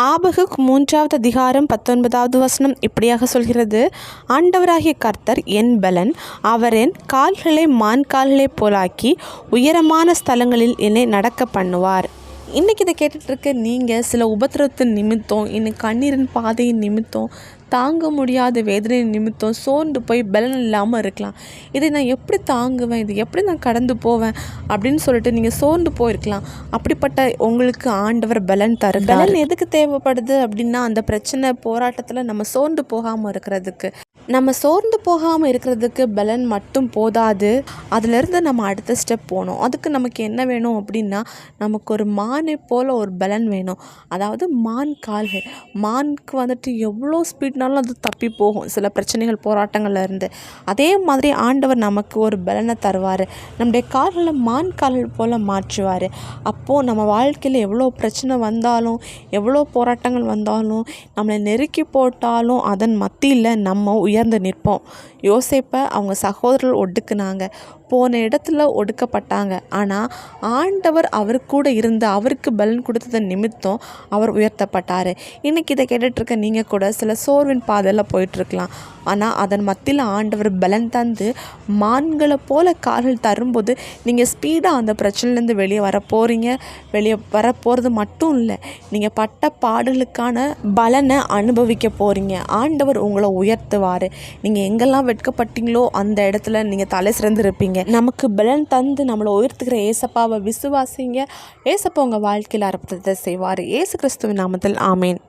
ஆபகுக் 3வது அதிகாரம் 19வது வசனம் இப்படியாக சொல்கிறது. ஆண்டவராகிய கர்த்தர் என் பலன், அவர் என் கால்களை மான் கால்களைப் போலாக்கி உயரமான ஸ்தலங்களில் என்னை நடக்க பண்ணுவார். இன்றைக்கி இதை கேட்டுட்ருக்க நீங்கள் சில உபத்திரத்தின் நிமித்தம், இன்னும் கண்ணீரின் பாதையின் நிமித்தம், தாங்க முடியாத வேதனை நிமித்தம் சோர்ந்து போய் பலன் இல்லாமல் இருக்கலாம். இதை நான் எப்படி தாங்குவேன், இது எப்படி நான் கடந்து போவேன் அப்படின்னு சொல்லிட்டு நீங்கள் சோர்ந்து போயிருக்கலாம். அப்படிப்பட்ட உங்களுக்கு ஆண்டவர் பலன் தருகிறார். பலன் எதுக்கு தேவைப்படுது அப்படின்னா, அந்த பிரச்சனை போராட்டத்தில் நம்ம சோர்ந்து போகாமல் இருக்கிறதுக்கு. நம்ம சோர்ந்து போகாமல் இருக்கிறதுக்கு பலன் மட்டும் போதாது, அதிலிருந்து நம்ம அடுத்த ஸ்டெப் போகணும். அதுக்கு நமக்கு என்ன வேணும் அப்படின்னா, நமக்கு ஒரு மானை போல் ஒரு பலன் வேணும். அதாவது மான் கால்கள். மானுக்கு வந்துட்டு எவ்வளோ ஸ்பீட்னாலும் அது தப்பி போகும் சில பிரச்சனைகள் போராட்டங்கள்ல இருந்து. அதே மாதிரி ஆண்டவர் நமக்கு ஒரு பலனை தருவார். நம்முடைய கால்களை மான் கால்கள் போல் மாற்றுவார். அப்போது நம்ம வாழ்க்கையில் எவ்வளோ பிரச்சனை வந்தாலும், எவ்வளோ போராட்டங்கள் வந்தாலும், நம்மளை நெருக்கி போட்டாலும் அதன் மத்தியில் நம்ம உயர்ந்து நிற்போம். யோசேப்பை அவங்க சகோதரர்கள் ஒடுக்குனாங்க, போன இடத்துல ஒடுக்கப்பட்டாங்க. ஆனால் ஆண்டவர் அவர் கூட இருந்து அவருக்கு பலன் கொடுத்ததன் நிமித்தம் அவர் உயர்த்தப்பட்டார். இன்றைக்கி இதை கேட்டுட்ருக்க நீங்கள் கூட சில சோர்வின் பாதையில் போயிட்டுருக்கலாம். ஆனால் அதன் மத்தியில் ஆண்டவர் பலன் தந்து மான்களை போல கால்கள் தரும்போது நீங்கள் ஸ்பீடாக அந்த பிரச்சனையிலேருந்து வெளியே வெளியே வரப்போகிறது மட்டும் இல்லை, நீங்கள் பட்ட பாடுகளுக்கான பலனை அனுபவிக்க போகிறீங்க. ஆண்டவர் உங்களை உயர்த்துவார். நீங்கள் எங்கெல்லாம் வெட்கப்பட்டீங்களோ அந்த இடத்துல நீங்கள் தலை சிறந்து இருப்பீங்க. நமக்கு பலன் தந்து நம்மளை உயர்த்துகிற ஏசப்பாவை விசுவாசிங்க. ஏசப்பா உங்கள் வாழ்க்கையில் அற்புதத்தை செய்வார். இயேசு கிறிஸ்துவின் நாமத்தில் ஆமேன்.